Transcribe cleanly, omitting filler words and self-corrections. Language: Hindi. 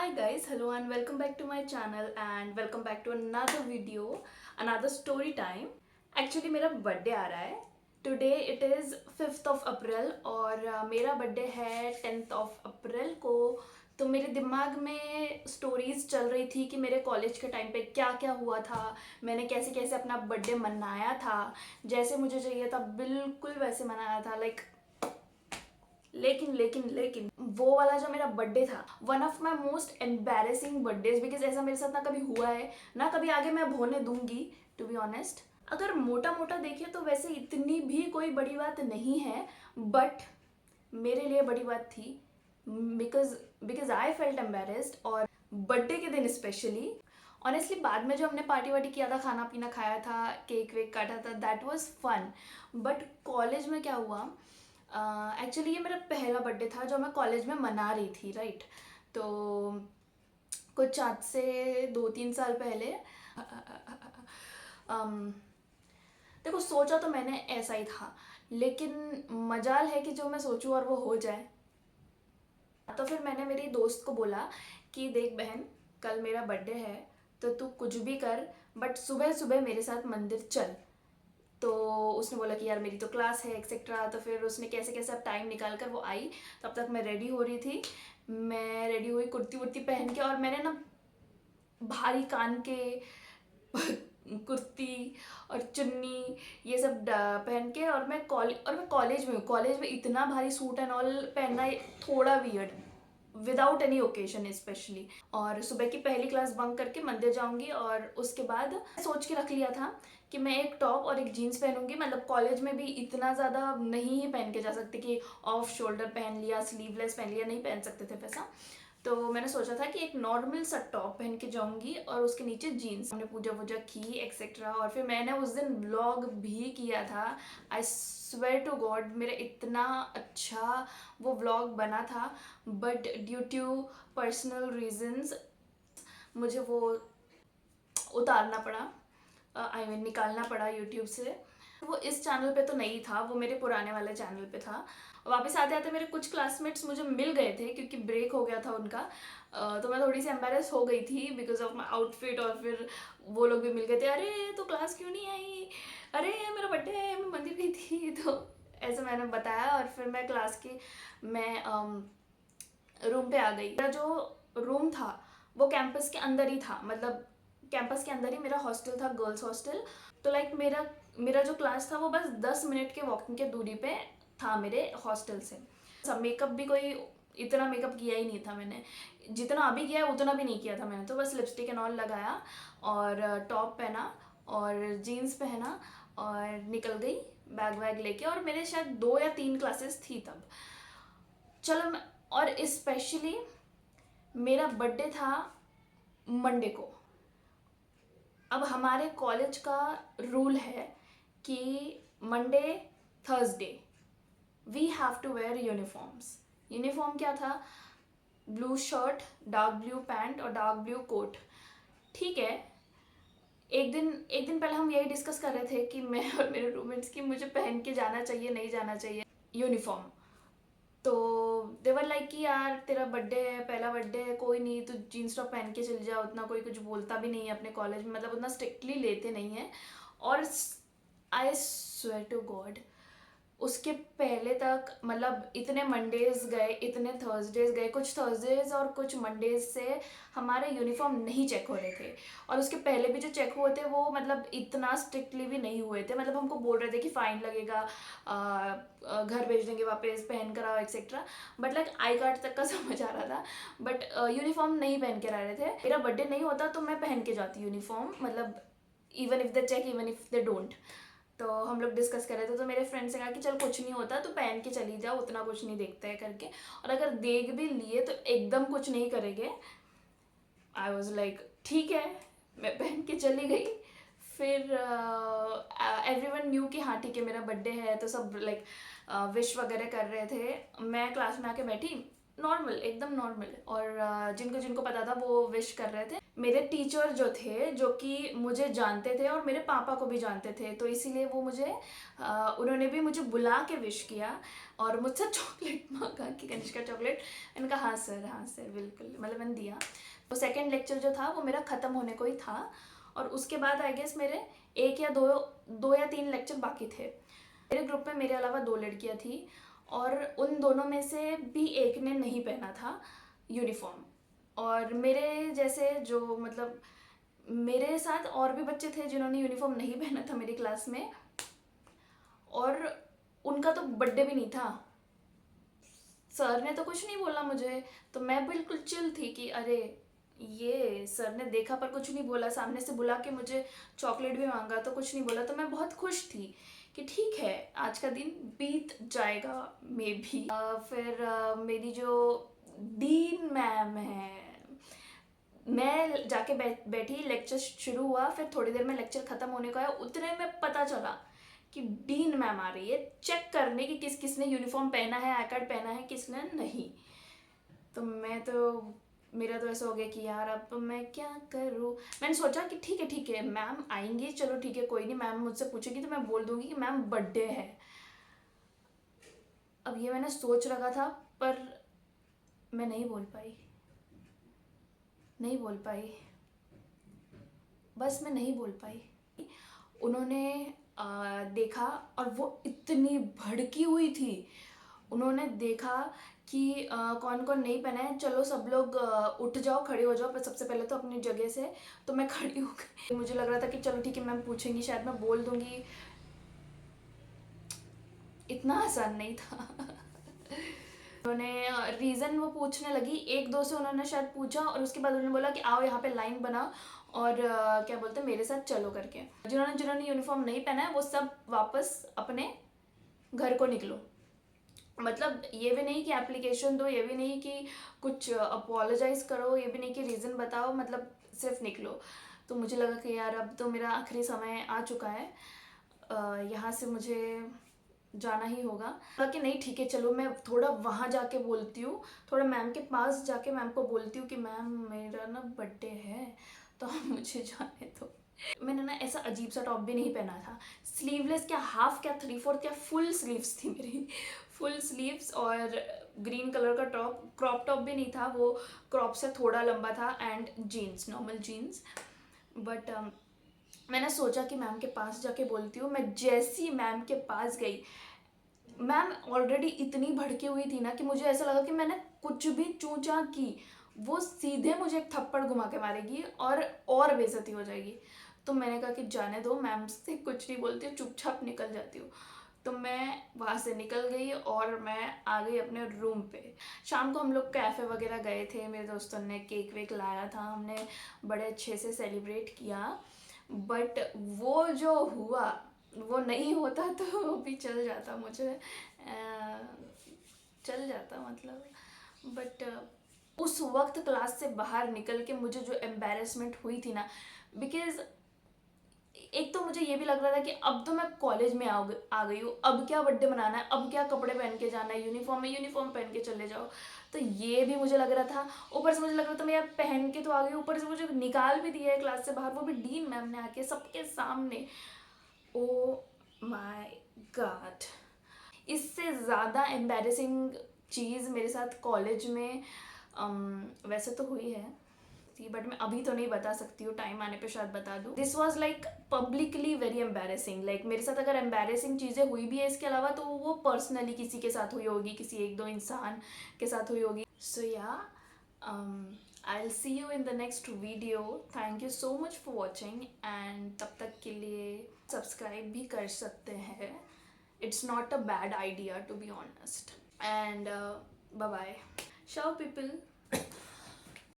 Hi guys, hello and welcome back to my channel and welcome back to another video, another story time. Actually मेरा बर्थडे आ रहा है. Today it is 5th of April और मेरा बर्थडे है 10th of April को. तो मेरे दिमाग में स्टोरीज चल रही थी कि मेरे कॉलेज के टाइम पे क्या क्या हुआ था, मैंने कैसे कैसे अपना बर्थडे मनाया था, जैसे मुझे चाहिए था बिल्कुल वैसे मनाया था. लेकिन वो वाला जो मेरा बर्थडे था, one of my most embarrassing birthdays, because ऐसा मेरे साथ ना कभी हुआ है ना कभी आगे मैं होने दूंगी. टू बी ऑनेस्ट, अगर मोटा मोटा देखें तो वैसे इतनी भी कोई बड़ी बात नहीं है, बट मेरे लिए बड़ी बात थी because because I felt embarrassed. और बर्थडे के दिन स्पेशली, ऑनेस्टली बाद में जो हमने पार्टी वार्टी किया था, खाना पीना खाया था, केक वेक काटा था, that was fun. But college में क्या हुआ, एक्चुअली ये मेरा पहला बर्थडे था जो मैं कॉलेज में मना रही थी, राइट. तो कुछ आज से 2-3 साल पहले देखो, सोचा तो मैंने ऐसा ही था, लेकिन मजाल है कि जो मैं सोचूं और वो हो जाए. तो फिर मैंने मेरी दोस्त को बोला कि देख बहन, कल मेरा बर्थडे है तो तू कुछ भी कर, बट सुबह सुबह मेरे साथ मंदिर चल. तो उसने बोला कि यार मेरी तो क्लास है एक्सेट्रा. तो फिर उसने कैसे कैसे अब टाइम निकाल कर वो आई. तब तक मैं रेडी हो रही थी. मैं रेडी हुई कुर्ती वुर्ती पहन के, और मैंने ना भारी कान के कुर्ती और चुन्नी ये सब पहन के, और मैं कॉलेज में हूँ. कॉलेज में इतना भारी सूट एंड ऑल पहनना थोड़ा weird, without any occasion specially. और सुबह की पहली क्लास बंक करके मंदिर जाऊंगी, और उसके बाद सोच के रख लिया था कि मैं एक टॉप और एक जीन्स पहनूंगी. मतलब कॉलेज में भी इतना ज़्यादा नहीं ही पहन के जा सकते कि ऑफ शोल्डर पहन लिया, स्लीवलेस पहन लिया, नहीं पहन सकते थे वैसा. तो मैंने सोचा था कि एक नॉर्मल सा टॉप पहन के जाऊंगी और उसके नीचे जीन्स. हमने पूजा वूजा की एक्सेट्रा, और फिर मैंने उस दिन व्लॉग भी किया था. आई स्वेयर टू गॉड, मेरा इतना अच्छा वो व्लॉग बना था, but due to personal reasons मुझे वो उतारना पड़ा, आई मीन निकालना पड़ा यूट्यूब से. वो इस चैनल पे तो नहीं था, वो मेरे पुराने वाले चैनल पे था. वापस आते आते मेरे कुछ क्लासमेट्स मुझे मिल गए थे क्योंकि ब्रेक हो गया था उनका. तो मैं थोड़ी सी एम्बेरस हो गई थी बिकॉज ऑफ माई आउटफिट. और फिर वो लोग भी मिल गए थे, अरे तो क्लास क्यों नहीं आई, अरे मेरा बर्थडे है, मैं मंदिर गई थी. तो ऐसे मैंने बताया, और फिर मैं क्लास की मैं रूम पे आ गई. मेरा जो रूम था वो कैंपस के अंदर ही था, मतलब कैंपस के अंदर ही मेरा हॉस्टल था, गर्ल्स हॉस्टल. तो लाइक मेरा जो क्लास था वो बस 10 मिनट के वॉकिंग के दूरी पे था मेरे हॉस्टल से. सब मेकअप भी कोई इतना मेकअप किया ही नहीं था मैंने, जितना अभी किया है उतना भी नहीं किया था मैंने. तो बस लिपस्टिक एंड ऑल लगाया और टॉप पहना और जीन्स पहना और निकल गई बैग वैग लेके. और मेरे शायद 2 या 3 क्लासेस थी तब. चलो और स्पेशली मेरा बर्थडे था मंडे को. अब हमारे कॉलेज का रूल है कि Monday Thursday we have to wear uniforms. Uniform क्या था, blue shirt, dark blue pant और डार्क ब्लू कोट. ठीक है, एक दिन पहले हम यही डिस्कस कर रहे थे कि मैं और मेरे रूममेट्स की मुझे पहन के जाना चाहिए नहीं जाना चाहिए यूनिफॉर्म. तो देवर लाइक कि यार तेरा बर्थडे है, पहला बर्थडे है, कोई नहीं, तो जीन्स टॉप पहन के चल जा, उतना कोई कुछ बोलता भी नहीं है अपने कॉलेज में, मतलब उतना स्ट्रिक्टली लेते नहीं है. और आई स्वेयर टू गॉड, उसके पहले तक मतलब इतने मंडेज गए, इतने थर्सडेज गए, कुछ थर्सडेज और कुछ मंडेज से हमारे यूनिफॉर्म नहीं चेक हो रहे थे. और उसके पहले भी जो चेक हुए थे वो मतलब इतना स्ट्रिक्टली भी नहीं हुए थे. मतलब हमको बोल रहे थे कि फाइन लगेगा, घर भेज देंगे वापस, पहन कर आओ etcetera. But like I card तक का समझ आ रहा था, बट यूनिफॉर्म नहीं पहन के रह रहे थे. मेरा बर्थडे नहीं होता तो मैं पहन के जाती यूनिफॉर्म, मतलब even if they check, even if they don't. तो हम लोग डिस्कस कर रहे थे, तो मेरे फ्रेंड से कहा कि चल कुछ नहीं होता, तो पहन के चली जाओ, उतना कुछ नहीं देखते हैं करके. और अगर देख भी लिए तो एकदम कुछ नहीं करेंगे. आई वॉज लाइक ठीक है, मैं पहन के चली गई. फिर एवरीवन न्यू कि हाँ ठीक है मेरा बर्थडे है, तो सब लाइक विश वगैरह कर रहे थे. मैं क्लास में आके बैठी, नॉर्मल, एकदम नॉर्मल. और जिनको जिनको पता था वो विश कर रहे थे. मेरे टीचर जो थे, जो कि मुझे जानते थे और मेरे पापा को भी जानते थे, तो इसीलिए वो मुझे उन्होंने भी मुझे बुला के विश किया और मुझसे चॉकलेट मांगा कि कनिष्का चॉकलेट। मैंने कहा हाँ सर बिल्कुल, मतलब मैंने दिया। तो सेकंड लेक्चर जो था वो मेरा ख़त्म होने को ही था और उसके बाद आई गेस मेरे एक या दो या तीन लेक्चर बाकी थे। मेरे ग्रुप में मेरे अलावा 2 लड़कियां थी और उन दोनों में से भी एक ने नहीं पहना था यूनिफॉर्म। और मेरे जैसे जो मतलब मेरे साथ और भी बच्चे थे जिन्होंने यूनिफॉर्म नहीं पहना था मेरी क्लास में, और उनका तो बर्थडे भी नहीं था। सर ने तो कुछ नहीं बोला मुझे, तो मैं बिल्कुल चिल थी कि अरे ये सर ने देखा पर कुछ नहीं बोला, सामने से बुला के मुझे चॉकलेट भी मांगा तो कुछ नहीं बोला, तो मैं बहुत खुश थी कि ठीक है आज का दिन बीत जाएगा मे भी। फिर मेरी जो डीन मैम है, मैं जाके बैठी, लेक्चर शुरू हुआ, फिर थोड़ी देर में लेक्चर खत्म होने को आया, उतने में पता चला कि डीन मैम आ रही है चेक करने की किस किसने यूनिफॉर्म पहना है, आई कार्ड पहना है, किसने नहीं। तो मेरा तो ऐसा हो गया कि यार अब मैं क्या करूँ। मैंने सोचा कि ठीक है मैम आएंगी, चलो ठीक है कोई नहीं, मैम मुझसे पूछेगी तो मैं बोल दूंगी कि मैम बर्थडे है। अब ये मैंने सोच रखा था पर मैं नहीं बोल पाई, बस मैं नहीं बोल पाई। उन्होंने देखा और वो इतनी भड़की हुई थी। उन्होंने देखा कि कौन कौन नहीं पहना है, चलो सब लोग उठ जाओ, खड़े हो जाओ, पर सबसे पहले तो अपनी जगह से। तो मैं खड़ी हो गई। मुझे लग रहा था कि चलो ठीक है मैम पूछेंगी, शायद मैं बोल दूंगी। इतना आसान नहीं था। उन्होंने रीज़न वो पूछने लगी, एक दो से उन्होंने शायद पूछा और उसके बाद उन्होंने बोला कि आओ यहाँ पे लाइन बनाओ और क्या बोलते हैं मेरे साथ चलो करके। जिन्होंने जिन्होंने यूनिफॉर्म नहीं पहना है वो सब वापस अपने घर को निकलो। मतलब ये भी नहीं कि एप्लीकेशन दो, ये भी नहीं कि कुछ अपोलोजाइज करो, ये भी नहीं कि रीज़न बताओ, मतलब सिर्फ निकलो। तो मुझे लगा कि यार अब तो मेरा आखिरी समय आ चुका है, यहाँ से मुझे जाना ही होगा। कि नहीं ठीक है चलो मैं थोड़ा वहाँ जाके बोलती हूँ, थोड़ा मैम के पास जाके मैम को बोलती हूँ कि मैम मेरा ना बर्थडे है तो आप मुझे जाने दो। मैंने ना ऐसा अजीब सा टॉप भी नहीं पहना था, स्लीवलेस क्या, हाफ क्या, 3/4 क्या, फुल स्लीव्स थी मेरी। फुल स्लीव्स और ग्रीन कलर का टॉप, क्रॉप टॉप भी नहीं था, वो क्रॉप से थोड़ा लंबा था, and jeans, normal jeans. But मैंने सोचा कि मैम के पास जाके बोलती हूँ। मैं जैसी मैम के पास गई, मैम ऑलरेडी इतनी भड़की हुई थी ना कि मुझे ऐसा लगा कि मैंने कुछ भी चूचा की वो सीधे मुझे एक थप्पड़ घुमा के मारेगी और बेइज्जती हो जाएगी। तो मैंने कहा कि जाने दो, मैम से कुछ नहीं बोलती हूँ, चुपचाप निकल जाती हूँ। तो मैं वहाँ से निकल गई और मैं आ गई अपने रूम पे। शाम को हम लोग कैफ़े वगैरह गए थे, मेरे दोस्तों ने केक वेक लाया था, हमने बड़े अच्छे से सेलिब्रेट किया। बट वो जो हुआ वो नहीं होता तो भी चल जाता, मुझे चल जाता मतलब। बट उस वक्त क्लास से बाहर निकल के मुझे जो एम्बेरसमेंट हुई थी ना, बिकॉज एक तो मुझे ये भी लग रहा था कि अब तो मैं कॉलेज में आ गई हूँ, अब क्या बर्थडे मनाना है, अब क्या कपड़े पहन के जाना है, यूनिफॉर्म में यूनिफॉर्म पहन के चले जाओ। तो ये भी मुझे लग रहा था, ऊपर से मुझे लग रहा था मैं यार पहन के तो आ गई, ऊपर से मुझे निकाल भी दिया है क्लास से बाहर, वो भी डीन मैम ने आके सबके सामने। ओ माय गॉड, इससे ज़्यादा एम्बैरेसिंग चीज़ मेरे साथ कॉलेज में वैसे तो हुई है थी, बट मैं अभी तो नहीं बता सकती हूँ, टाइम आने पे शायद बता दूँ। This was like publicly very embarrassing. Like मेरे साथ अगर एम्बैरेसिंग चीज़ें हुई भी है इसके अलावा तो वो पर्सनली किसी के साथ हुई होगी, किसी एक दो इंसान के साथ हुई होगी। सो या I'll see you in the next video. Thank you so much for watching, and तब तक के लिए सब्सक्राइब भी कर सकते हैं, it's not a bad idea to be honest. And bye bye. Ciao people.